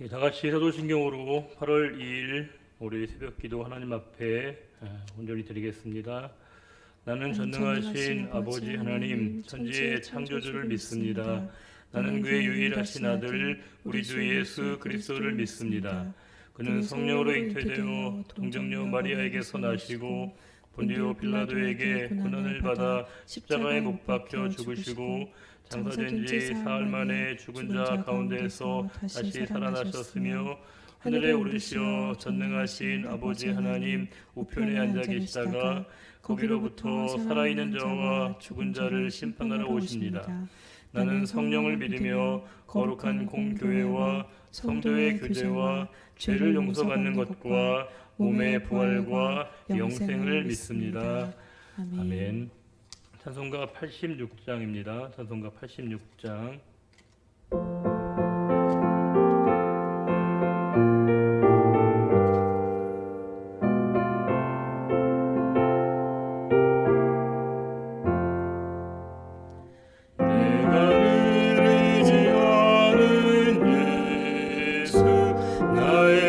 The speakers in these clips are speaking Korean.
다 같이 사도신경으로 8월 2일 우리 새벽기도 하나님 앞에 온전히 드리겠습니다. 나는 나는 전능하신 아버지 하나님, 천지의 창조주를 믿습니다. 나는 그의 유일하신 아들, 우리 주 예수 그리스도를 믿습니다. 그는 성령으로 잉태되어 동정녀 마리아에게서 나시고 본디오 빌라도에게 고난을 받아 십자가에 못 박혀 죽으시고 장사된 지 사흘 만에 죽은 자 가운데에서 다시 살아나셨으며 하늘에 오르시어 전능하신 아버지 하나님 우편에 앉아 계시다가 거기로부터 살아있는 자와 죽은 자를 심판하러 오십니다. 나는 성령을 믿으며 거룩한 공교회와 성도의 교제와 죄를 용서받는 것과 몸의 부활과 영생을 믿습니다. 아멘. 찬송가 86장입니다. 찬송가 86장.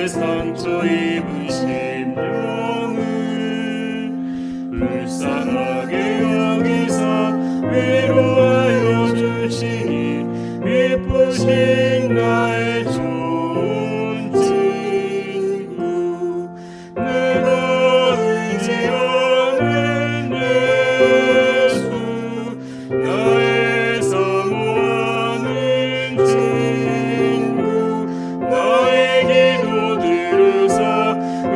상처 입은 심령을 불쌍하게 여기사 위로하여 주시니 미쁘신 나의 좋은 친구 내가 의지하는 예수 나의 사모하는 친구 나의 기도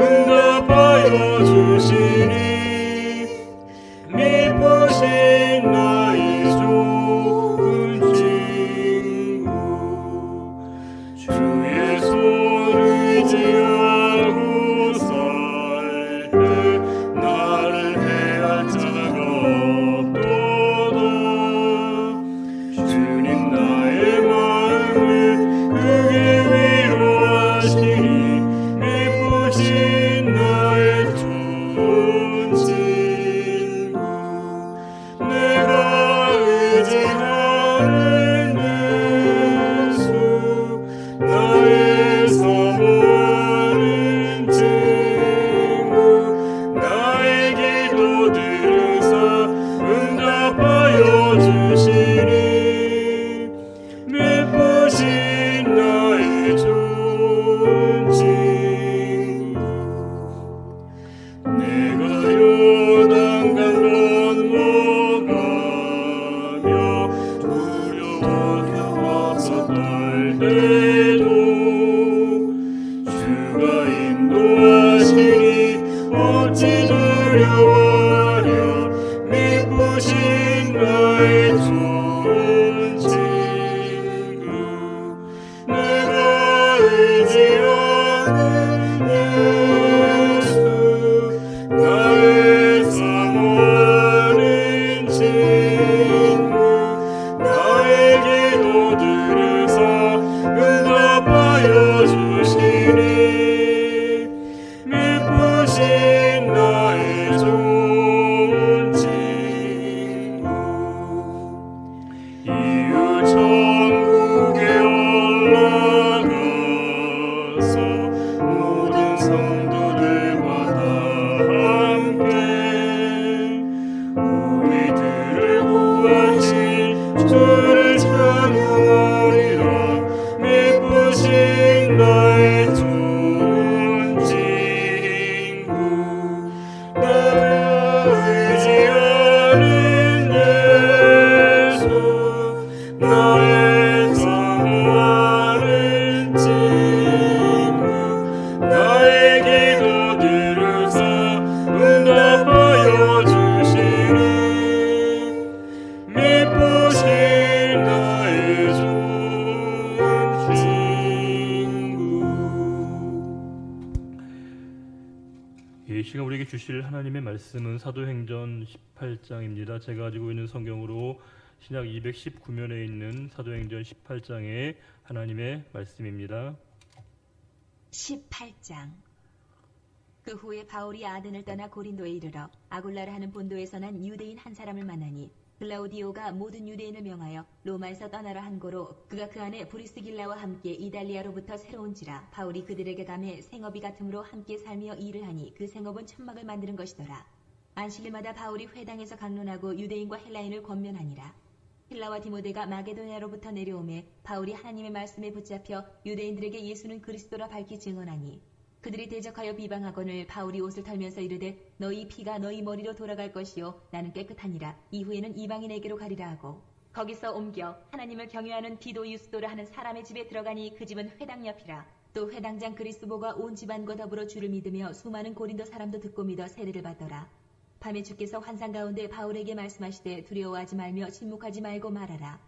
응답하여 주시니 미쁘신 나의 좋은 친구 주의 손 의지하고 살 때 나를 해할 자가 없도다 주님 나의 마음을 크게 위로하시니 미쁘신 나의 좋은 친구 내가 의지하는 예수 나의 사모하는 친구 나의 기도 들으사 응답하여 주시니 미쁘신 나의 좋은 친구 내가 요단강 건너가며 두려워서 떨 때도 주가 인도하시니 어찌 두려워하랴 미쁘신 나의 좋은 친구 내가 의지하는 예수 나의 사모하는 친구 나의 기도 들으사 응답하여 주시니 미쁘신 나의 좋은 친구 이웃 천국에 올라가서 모든 성도들과 다 함께 우리들을 구하신 주를 찬양하리라 미쁘신 나의 좋은 친구 나를 의지하는 예수 나의 사모하는 친구 나의 기도 들으사 응답하여 주시니 미쁘신 나의 좋은 친구 이 시간 우리에게 주실 하나님의 말씀은 사도행전 18장입니다. 제가 가지고 있는 성경으로 신약 219면에 있는 사도행전 18장의 하나님의 말씀입니다. 18장. 그 후에 바울이 아덴을 떠나 고린도에 이르러 아굴라라 하는 본도에서 난 유대인 한 사람을 만나니 글라우디오가 모든 유대인을 명하여 로마에서 떠나라 한 고로 그가 그 안에 브리스길라와 함께 이달리아로부터 새로운지라. 바울이 그들에게 감해 생업이 같으므로 함께 살며 일을 하니 그 생업은 천막을 만드는 것이더라. 안식일마다 바울이 회당에서 강론하고 유대인과 헬라인을 권면하니라. 힐라와 디모데가 마게도냐로부터 내려오매 바울이 하나님의 말씀에 붙잡혀 유대인들에게 예수는 그리스도라 밝히 증언하니 그들이 대적하여 비방하거늘 바울이 옷을 털면서 이르되 너희 피가 너희 머리로 돌아갈 것이요 나는 깨끗하니라. 이후에는 이방인에게로 가리라 하고 거기서 옮겨 하나님을 경외하는 디도 유스도라 하는 사람의 집에 들어가니 그 집은 회당 옆이라. 또 회당장 그리스보가 온 집안과 더불어 주를 믿으며 수많은 고린도 사람도 듣고 믿어 세례를 받더라. 밤에 주께서 환상 가운데 바울에게 말씀하시되 두려워하지 말며 침묵하지 말고 말하라.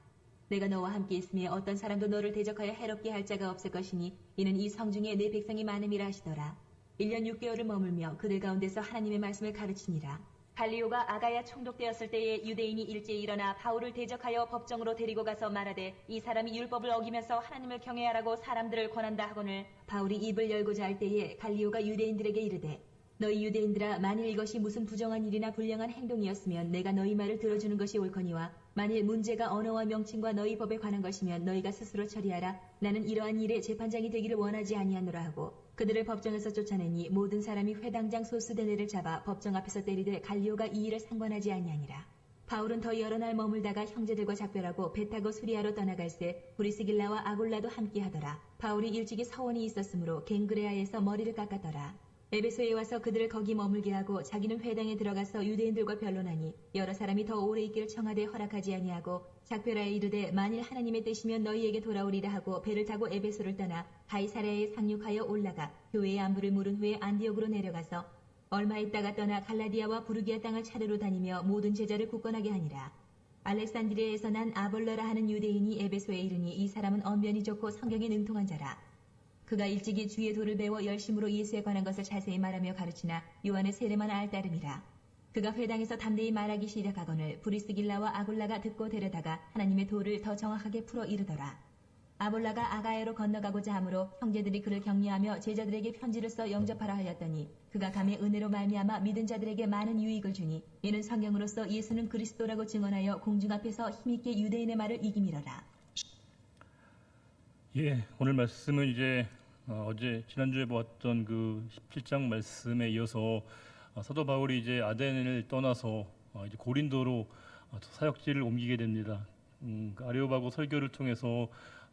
내가 너와 함께 있으며 어떤 사람도 너를 대적하여 해롭게 할 자가 없을 것이니 이는 이 성중에 내 백성이 많음이라 하시더라. 1년 6개월을 머물며 그들 가운데서 하나님의 말씀을 가르치니라. 갈리오가 아가야 총독되었을 때에 유대인이 일제히 일어나 바울을 대적하여 법정으로 데리고 가서 말하되 이 사람이 율법을 어기면서 하나님을 경외하라고 사람들을 권한다 하거늘 바울이 입을 열고자 할 때에 갈리오가 유대인들에게 이르되 너희 유대인들아 만일 이것이 무슨 부정한 일이나 불량한 행동이었으면 내가 너희 말을 들어주는 것이 옳거니와 만일 문제가 언어와 명칭과 너희 법에 관한 것이면 너희가 스스로 처리하라. 나는 이러한 일에 재판장이 되기를 원하지 아니하노라 하고 그들을 법정에서 쫓아내니 모든 사람이 회당장 소스데네를 잡아 법정 앞에서 때리되 갈리오가 이 일을 상관하지 아니하니라. 바울은 더 여러 날 머물다가 형제들과 작별하고 배 타고 수리아로 떠나갈새 브리스길라와 아굴라도 함께하더라. 바울이 일찍이 서원이 있었으므로 갱그레아에서 머리를 깎았더라. 에베소에 와서 그들을 거기 머물게 하고 자기는 회당에 들어가서 유대인들과 변론하니 여러 사람이 더 오래 있기를 청하되 허락하지 아니하고 작별하에 이르되 만일 하나님의 뜻이면 너희에게 돌아오리라 하고 배를 타고 에베소를 떠나 가이사랴에 상륙하여 올라가 교회의 안부를 물은 후에 안디옥으로 내려가서 얼마 있다가 떠나 갈라디아와 부르기아 땅을 차례로 다니며 모든 제자를 굳건하게 하니라. 알렉산드리아에서 난 아볼라라 하는 유대인이 에베소에 이르니 이 사람은 언변이 좋고 성경에 능통한 자라. 그가 일찍이 주의 도를 배워 열심으로 예수에 관한 것을 자세히 말하며 가르치나 요한의 세례만 알 따름이라. 그가 회당에서 담대히 말하기 시작하거늘 브리스길라와 아굴라가 듣고 데려다가 하나님의 도를 더 정확하게 풀어 이르더라. 아볼라가 아가야로 건너가고자 하므로 형제들이 그를 격려하며 제자들에게 편지를 써 영접하라 하였더니 그가 감의 은혜로 말미암아 믿은 자들에게 많은 유익을 주니 이는 성경으로서 예수는 그리스도라고 증언하여 공중 앞에서 힘있게 유대인의 말을 이기미러라. 예, 오늘 말씀은 이제 어제 지난주에 보았던 그 17장 말씀에 이어서 사도 바울이 이제 아덴을 떠나서 이제 고린도로 사역지를 옮기게 됩니다. 아레오바고 설교를 통해서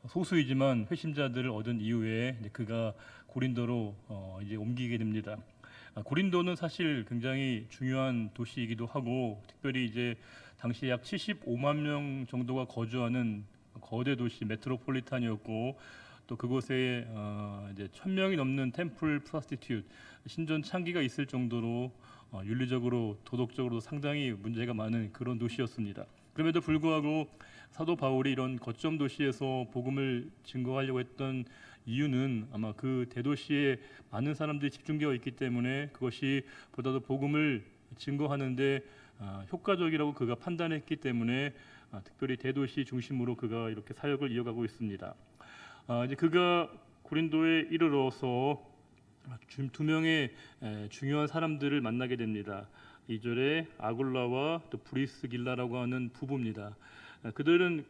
소수이지만 회심자들을 얻은 이후에 이제 그가 고린도로 이제 옮기게 됩니다. 고린도는 사실 굉장히 중요한 도시이기도 하고 특별히 이제 당시 약 75만 명 정도가 거주하는 거대 도시 메트로폴리탄이었고 또 그곳에 이제 1,000명이 넘는 템플 프로스티튜트 신전 창기가 있을 정도로 윤리적으로 도덕적으로 상당히 문제가 많은 그런 도시였습니다. 그럼에도 불구하고 사도 바울이 이런 거점 도시에서 복음을 증거하려고 했던 이유는 아마 그 대도시에 많은 사람들이 집중되어 있기 때문에 그것이 보다도 복음을 증거하는데 효과적이라고 그가 판단했기 때문에 특별히 대도시 중심으로 그가 이렇게 사역을 이어가고 있습니다. 이제 그가 고린도에 이르러서 두 명의 중요한 사람들을 만나게 됩니다. 2절에 아굴라와 또 브리스길라라고 하는 부부입니다. 그들은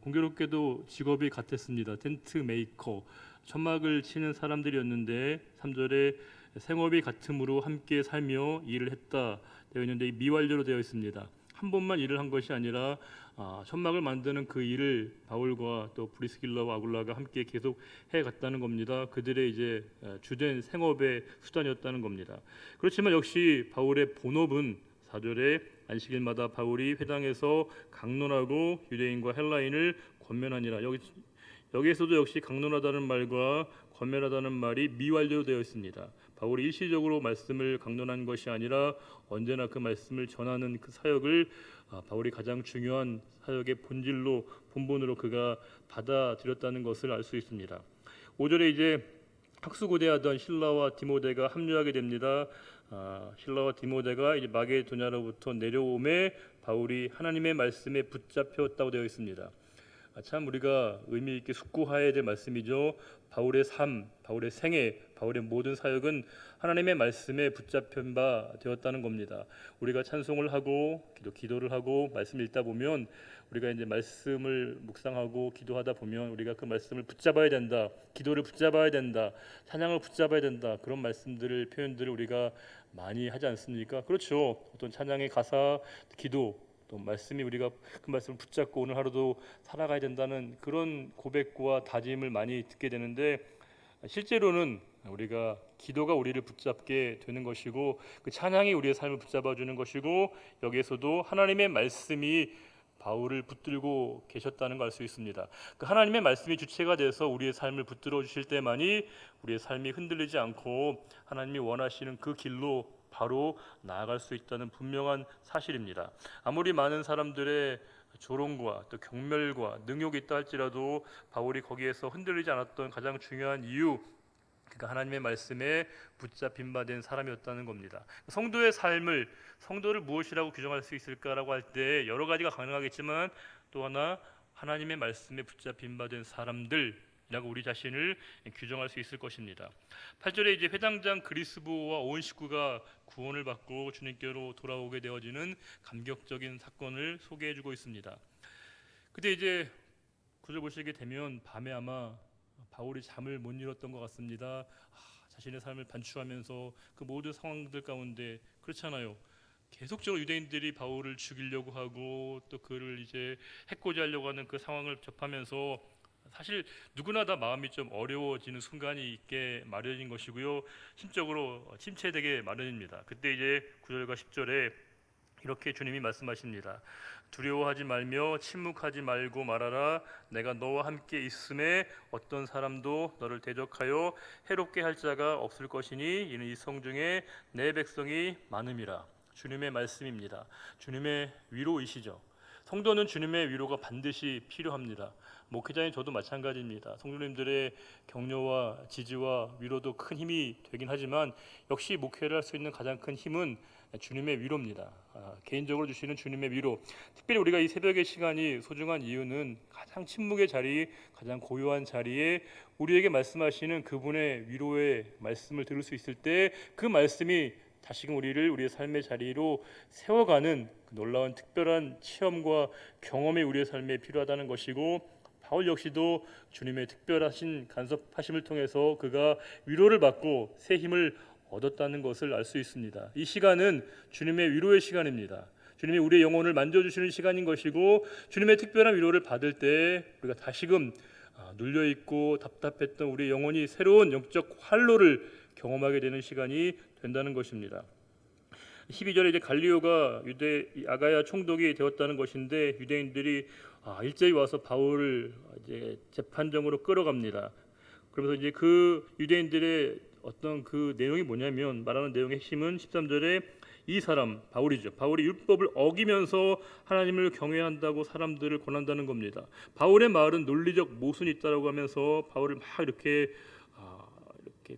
공교롭게도 직업이 같았습니다. 텐트 메이커, 천막을 치는 사람들이었는데 3절에 생업이 같음으로 함께 살며 일을 했다 되어 있는데 미완료로 되어 있습니다. 한 번만 일을 한 것이 아니라 천막을 만드는 그 일을 바울과 또 브리스길라와 아굴라가 함께 계속 해갔다는 겁니다. 그들의 이제 주된 생업의 수단이었다는 겁니다. 그렇지만 역시 바울의 본업은 4절에 안식일마다 바울이 회당에서 강론하고 유대인과 헬라인을 권면하니라. 여기에서도 역시 강론하다는 말과 권면하다는 말이 미완료되어 있습니다. 바울이 일시적으로 말씀을 강론한 것이 아니라 언제나 그 말씀을 전하는 그 사역을 바울이 가장 중요한 사역의 본질로 본본으로 그가 받아들였다는 것을 알 수 있습니다. 5절에 이제 학수고대하던 실라와 디모데가 합류하게 됩니다. 실라와 디모데가 이제 마게도냐로부터 내려오매 바울이 하나님의 말씀에 붙잡혔다고 되어 있습니다. 참 우리가 의미 있게 숙고해야 될 말씀이죠. 바울의 삶, 바울의 생애, 바울의 모든 사역은 하나님의 말씀에 붙잡힌 바 되었다는 겁니다. 우리가 찬송을 하고 기도를 하고 말씀을 읽다 보면 우리가 이제 말씀을 묵상하고 기도하다 보면 우리가 그 말씀을 붙잡아야 된다, 기도를 붙잡아야 된다, 찬양을 붙잡아야 된다, 그런 말씀들을 표현들을 우리가 많이 하지 않습니까? 그렇죠. 어떤 찬양의 가사, 기도, 또 말씀이 우리가 그 말씀을 붙잡고 오늘 하루도 살아가야 된다는 그런 고백과 다짐을 많이 듣게 되는데, 실제로는 우리가 기도가 우리를 붙잡게 되는 것이고 그 찬양이 우리의 삶을 붙잡아 주는 것이고, 여기에서도 하나님의 말씀이 바울을 붙들고 계셨다는 걸 알 수 있습니다. 그 하나님의 말씀이 주체가 돼서 우리의 삶을 붙들어 주실 때만이 우리의 삶이 흔들리지 않고 하나님이 원하시는 그 길로 바로 나아갈 수 있다는 분명한 사실입니다. 아무리 많은 사람들의 조롱과 또 경멸과 능욕이 있다 할지라도 바울이 거기에서 흔들리지 않았던 가장 중요한 이유, 그러니까 하나님의 말씀에 붙잡힌 바 된 사람이었다는 겁니다. 성도의 삶을, 성도를 무엇이라고 규정할 수 있을까라고 할 때 여러 가지가 가능하겠지만 또 하나, 하나님의 말씀에 붙잡힌 바 된 사람들이라고 우리 자신을 규정할 수 있을 것입니다. 8절에 이제 회당장 그리스도와 온 식구가 구원을 받고 주님께로 돌아오게 되어지는 감격적인 사건을 소개해주고 있습니다. 그때 이제 9절 보시게 되면 밤에 아마 바울이 잠을 못 이뤘던 것 같습니다. 자신의 삶을 반추하면서 그 모든 상황들 가운데, 그렇잖아요, 계속적으로 유대인들이 바울을 죽이려고 하고 또 그를 이제 해코지 하려고 하는 그 상황을 접하면서 사실 누구나 다 마음이 좀 어려워지는 순간이 있게 마련인 것이고요, 심적으로 침체되게 마련입니다. 그때 이제 9절과 10절에 이렇게 주님이 말씀하십니다. 두려워하지 말며 침묵하지 말고 말하라. 내가 너와 함께 있음에 어떤 사람도 너를 대적하여 해롭게 할 자가 없을 것이니 이는 이 성중에 내 백성이 많음이라. 주님의 말씀입니다. 주님의 위로이시죠. 성도는 주님의 위로가 반드시 필요합니다. 목회자인 저도 마찬가지입니다. 성도님들의 격려와 지지와 위로도 큰 힘이 되긴 하지만 역시 목회를 할 수 있는 가장 큰 힘은 주님의 위로입니다. 개인적으로 주시는 주님의 위로. 특별히 우리가 이 새벽의 시간이 소중한 이유는 가장 침묵의 자리, 가장 고요한 자리에 우리에게 말씀하시는 그분의 위로의 말씀을 들을 수 있을 때 그 말씀이 다시금 우리를 우리의 삶의 자리로 세워가는 그 놀라운 특별한 체험과 경험이 우리의 삶에 필요하다는 것이고, 바울 역시도 주님의 특별하신 간섭하심을 통해서 그가 위로를 받고 새 힘을 얻었다는 것을 알 수 있습니다. 이 시간은 주님의 위로의 시간입니다. 주님이 우리의 영혼을 만져주시는 시간인 것이고, 주님의 특별한 위로를 받을 때 우리가 다시금 눌려있고 답답했던 우리의 영혼이 새로운 영적 활로를 경험하게 되는 시간이 된다는 것입니다. 12절에 이제 갈리오가 유대 아가야 총독이 되었다는 것인데, 유대인들이 일제히 와서 바울을 이제 재판정으로 끌어갑니다. 그러면서 이제 그 유대인들의 어떤 그 내용이 뭐냐면, 말하는 내용의 핵심은 13절에 이 사람 바울이죠. 바울이 율법을 어기면서 하나님을 경외한다고 사람들을 권한다는 겁니다. 바울의 말은 논리적 모순이 있다라고 하면서 바울을 막 이렇게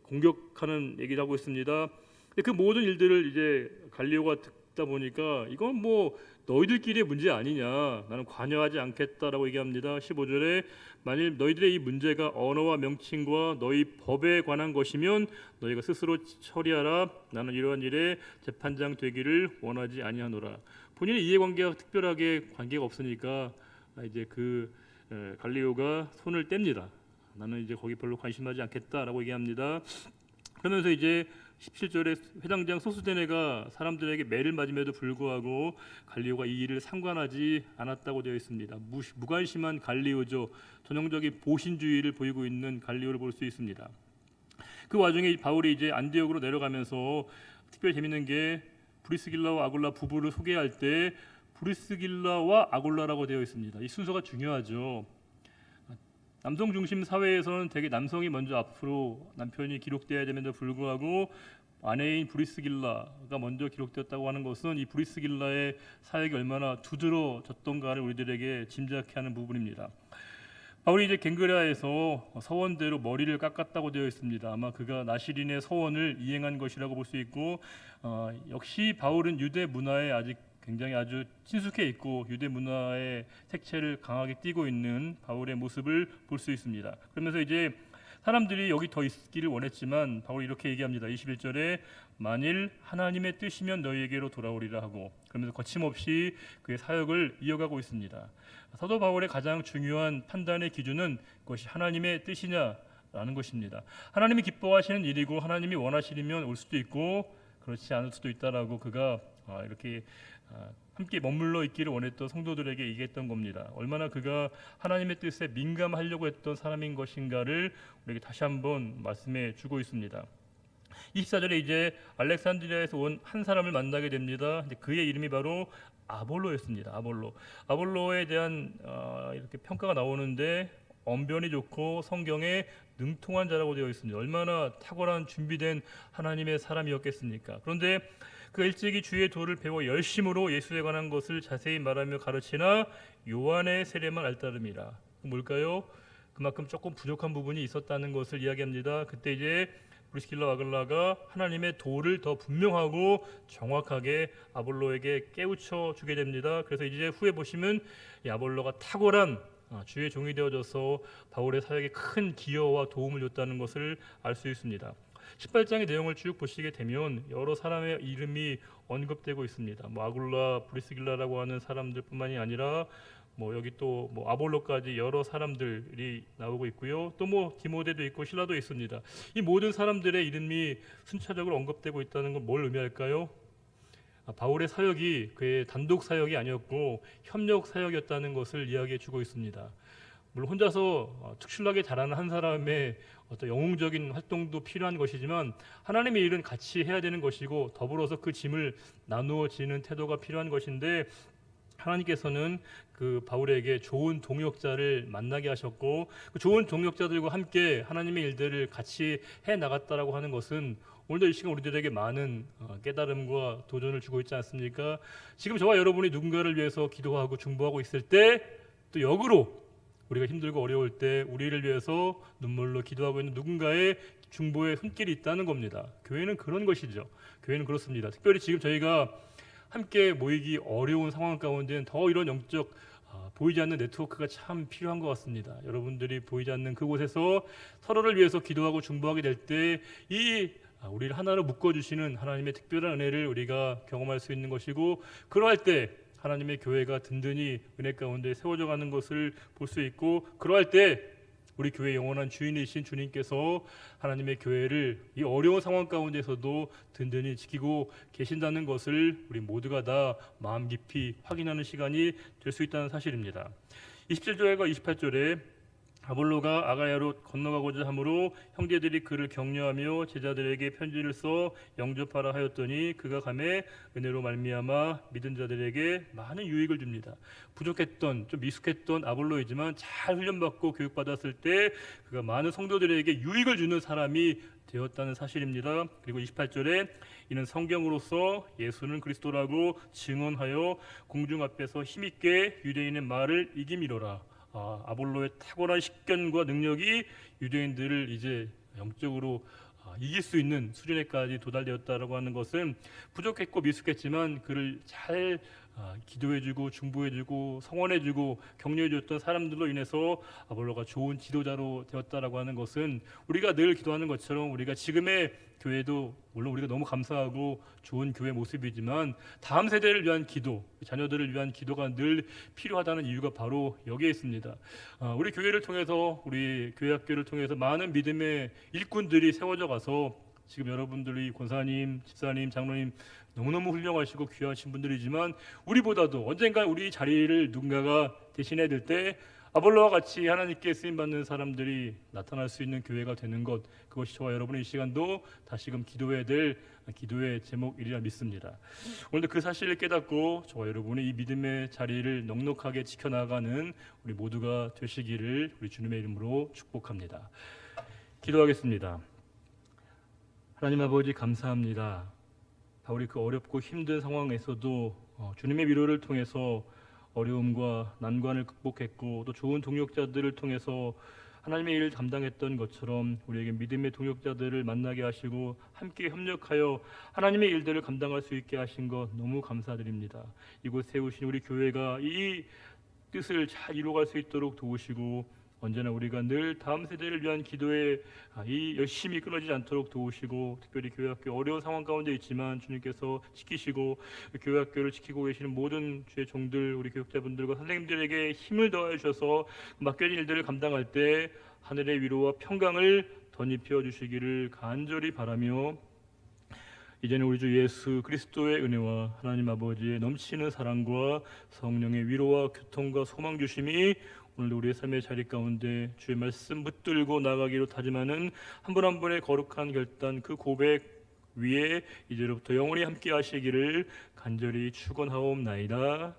공격하는 얘기를 하고 있습니다. 근데 그 모든 일들을 이제 갈리오가 듣다 보니까 이건 뭐 너희들끼리의 문제 아니냐, 나는 관여하지 않겠다라고 얘기합니다. 15절에 만일 너희들의 이 문제가 언어와 명칭과 너희 법에 관한 것이면 너희가 스스로 처리하라. 나는 이러한 일에 재판장 되기를 원하지 아니하노라. 본인의 이해관계와 특별하게 관계가 없으니까 이제 그 갈리오가 손을 뗍니다. 나는 이제 거기 별로 관심하지 않겠다라고 얘기합니다. 그러면서 이제 17절에 회당장 소수데네가 사람들에게 매를 맞음에도 불구하고 갈리오가 이 일을 상관하지 않았다고 되어 있습니다. 무관심한 갈리오죠. 전형적인 보신주의를 보이고 있는 갈리오를 볼 수 있습니다. 그 와중에 바울이 이제 안디옥으로 내려가면서 특별히 재밌는 게 브리스길라와 아굴라 부부를 소개할 때 브리스길라와 아굴라라고 되어 있습니다. 이 순서가 중요하죠. 남성 중심 사회에서는 대개 남성이 먼저 앞으로 남편이 기록되어야 됨에도 불구하고 아내인 브리스길라가 먼저 기록되었다고 하는 것은 이 브리스길라의 사역이 얼마나 두드러졌던가를 우리들에게 짐작케 하는 부분입니다. 바울이 이제 갱그라에서 서원대로 머리를 깎았다고 되어 있습니다. 아마 그가 나시린의 서원을 이행한 것이라고 볼 수 있고, 역시 바울은 유대 문화에 아직 굉장히 아주 친숙해 있고 유대 문화의 색채를 강하게 띠고 있는 바울의 모습을 볼 수 있습니다. 그러면서 이제 사람들이 여기 더 있기를 원했지만 바울이 이렇게 얘기합니다. 21절에 만일 하나님의 뜻이면 너희에게로 돌아오리라 하고, 그러면서 거침없이 그의 사역을 이어가고 있습니다. 사도 바울의 가장 중요한 판단의 기준은 그것이 하나님의 뜻이냐라는 것입니다. 하나님이 기뻐하시는 일이고 하나님이 원하시면 올 수도 있고 그렇지 않을 수도 있다라고 그가 이렇게 함께 머물러 있기를 원했던 성도들에게 얘기했던 겁니다. 얼마나 그가 하나님의 뜻에 민감하려고 했던 사람인 것인가를 우리에게 다시 한번 말씀해 주고 있습니다. 24절에 이제 알렉산드리아에서 온 한 사람을 만나게 됩니다. 그의 이름이 바로 아볼로였습니다. 아볼로에 대한 이렇게 평가가 나오는데 언변이 좋고 성경에 능통한 자라고 되어 있습니다. 얼마나 탁월한 준비된 하나님의 사람이었겠습니까? 그런데 그 일찍이 주의 도를 배워 열심으로 예수에 관한 것을 자세히 말하며 가르치나 요한의 세례만 알따름이라. 뭘까요? 그만큼 조금 부족한 부분이 있었다는 것을 이야기합니다. 그때 이제 브리스길라 아글라가 하나님의 도를 더 분명하고 정확하게 아볼로에게 깨우쳐 주게 됩니다. 그래서 이제 후에 보시면 이 아볼로가 탁월한 주의 종이 되어져서 바울의 사역에 큰 기여와 도움을 줬다는 것을 알 수 있습니다. 18장의 내용을 쭉 보시게 되면 여러 사람의 이름이 언급되고 있습니다. 아굴라, 브리스길라라고 하는 사람들뿐만이 아니라 여기 또 아볼로까지 여러 사람들이 나오고 있고요. 또 디모데도 있고 실라도 있습니다. 이 모든 사람들의 이름이 순차적으로 언급되고 있다는 건 뭘 의미할까요? 바울의 사역이 그의 단독 사역이 아니었고 협력 사역이었다는 것을 이야기해 주고 있습니다. 물론 혼자서 특출나게 잘하는 한 사람의 어떤 영웅적인 활동도 필요한 것이지만 하나님의 일은 같이 해야 되는 것이고 더불어서 그 짐을 나누어 지는 태도가 필요한 것인데 하나님께서는 그 바울에게 좋은 동역자를 만나게 하셨고 그 좋은 동역자들과 함께 하나님의 일들을 같이 해 나갔다라고 하는 것은 오늘도 이 시간 우리들에게 많은 깨달음과 도전을 주고 있지 않습니까? 지금 저와 여러분이 누군가를 위해서 기도하고 중보하고 있을 때 또 역으로 우리가 힘들고 어려울 때 우리를 위해서 눈물로 기도하고 있는 누군가의 중보의 손길이 있다는 겁니다. 교회는 그런 것이죠. 교회는 그렇습니다. 특별히 지금 저희가 함께 모이기 어려운 상황 가운데는 더 이런 영적 보이지 않는 네트워크가 참 필요한 것 같습니다. 여러분들이 보이지 않는 그곳에서 서로를 위해서 기도하고 중보하게 될 때 이 우리를 하나로 묶어주시는 하나님의 특별한 은혜를 우리가 경험할 수 있는 것이고 그러할 때 하나님의 교회가 든든히 은혜 가운데 세워져 가는 것을 볼 수 있고 그러할 때 우리 교회의 영원한 주인이신 주님께서 하나님의 교회를 이 어려운 상황 가운데서도 든든히 지키고 계신다는 것을 우리 모두가 다 마음 깊이 확인하는 시간이 될 수 있다는 사실입니다. 27절과 28절에 아볼로가 아가야로 건너가고자 하므로 형제들이 그를 격려하며 제자들에게 편지를 써 영접하라 하였더니 그가 가매 은혜로 말미암아 믿은 자들에게 많은 유익을 줍니다. 부족했던 좀 미숙했던 아볼로이지만 잘 훈련받고 교육받았을 때 그가 많은 성도들에게 유익을 주는 사람이 되었다는 사실입니다. 그리고 28절에 이는 성경으로서 예수는 그리스도라고 증언하여 공중 앞에서 힘있게 유대인의 말을 이김이로라. 아볼로의 탁월한 식견과 능력이 유대인들을 이제 영적으로 이길 수 있는 수준에까지 도달되었다라고 하는 것은 부족했고 미숙했지만 그를 잘 기도해주고 중보해주고 성원해주고 격려해줬던 사람들로 인해서 아볼로가 좋은 지도자로 되었다라고 하는 것은 우리가 늘 기도하는 것처럼 우리가 지금의 교회도 물론 우리가 너무 감사하고 좋은 교회 모습이지만 다음 세대를 위한 기도, 자녀들을 위한 기도가 늘 필요하다는 이유가 바로 여기에 있습니다. 우리 교회를 통해서 우리 교회 학교를 통해서 많은 믿음의 일꾼들이 세워져 가서 지금 여러분들이 권사님, 집사님, 장로님 너무너무 훌륭하시고 귀하신 분들이지만 우리보다도 언젠가 우리 자리를 누군가가 대신해야 될 때 아볼로와 같이 하나님께 쓰임받는 사람들이 나타날 수 있는 교회가 되는 것, 그것이 저와 여러분의 이 시간도 다시금 기도해야 될 기도의 제목이라 믿습니다. 오늘도 그 사실을 깨닫고 저와 여러분의 이 믿음의 자리를 넉넉하게 지켜나가는 우리 모두가 되시기를 우리 주님의 이름으로 축복합니다. 기도하겠습니다. 하나님 아버지 감사합니다. 바울이 그 어렵고 힘든 상황에서도 주님의 위로를 통해서 어려움과 난관을 극복했고 또 좋은 동역자들을 통해서 하나님의 일을 담당했던 것처럼 우리에게 믿음의 동역자들을 만나게 하시고 함께 협력하여 하나님의 일들을 감당할 수 있게 하신 것 너무 감사드립니다. 이곳 세우신 우리 교회가 이 뜻을 잘 이루어갈 수 있도록 도우시고 언제나 우리가 늘 다음 세대를 위한 기도에 이 열심히 끊어지지 않도록 도우시고 특별히 교회학교 어려운 상황 가운데 있지만 주님께서 지키시고 교회학교를 지키고 계시는 모든 주의 종들 우리 교육자분들과 선생님들에게 힘을 더해 주셔서 맡겨진 일들을 감당할 때 하늘의 위로와 평강을 덧입혀 주시기를 간절히 바라며 이제는 우리 주 예수 그리스도의 은혜와 하나님 아버지의 넘치는 사랑과 성령의 위로와 교통과 소망 주심이 오늘도 우리의 삶의 자리 가운데 주의 말씀 붙들고 나가기로 다짐하는 한 분 한 분의 거룩한 결단 그 고백 위에 이제로부터 영원히 함께 하시기를 간절히 축원하옵나이다.